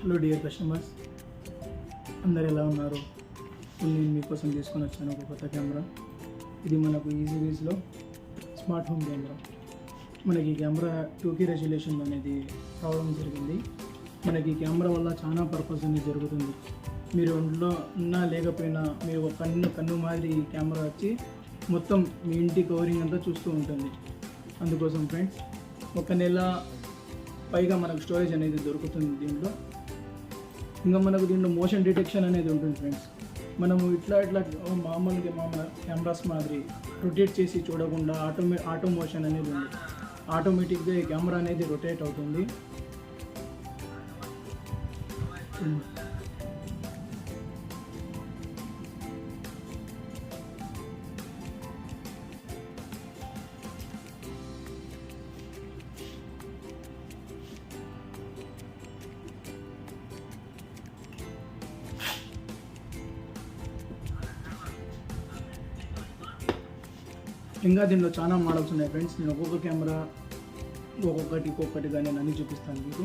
Hello dear customers, అందరు ఎలా ఉన్నారు? నేను మీకోసం తీసుకొని వచ్చాను ఒక కొత్త కెమెరా. ఇది మనకు ఈ సిరీస్లో స్మార్ట్ హోమ్ కెమెరా. మనకి ఈ కెమెరా 2K రెజల్యూషన్ అనేది రావడం జరిగింది. మనకి ఈ కెమెరా వల్ల చాలా పర్పస్ అనేది జరుగుతుంది. మీరు ఒంట్లో ఉన్నా లేకపోయినా మీరు ఒక కన్ను మాదిరి ఈ కెమెరా వచ్చి మొత్తం మీ ఇంటి కవరింగ్ అంతా చూస్తూ ఉంటుంది. అందుకోసం ఫ్రెండ్స్, ఒక నెల పైగా మనకు స్టోరేజ్ అనేది దొరుకుతుంది దీంట్లో. ఇంకా మనకు దీంట్లో మోషన్ డిటెక్షన్ అనేది ఉంటుంది ఫ్రెండ్స్. మనము ఇట్లా మామూలుగా కెమెరాస్ మాదిరి రొటేట్ చేసి చూడకుండా ఆటో మోషన్ అనేది ఉంది. ఆటోమేటిక్గా ఈ కెమెరా అనేది రొటేట్ అవుతుంది. ఇంకా దీంట్లో చాలా మోడల్స్ ఉన్నాయి ఫ్రెండ్స్. నేను ఒక్కొక్క కెమెరా ఒక్కొక్కటిగా నేను అన్ని చూపిస్తాను మీకు.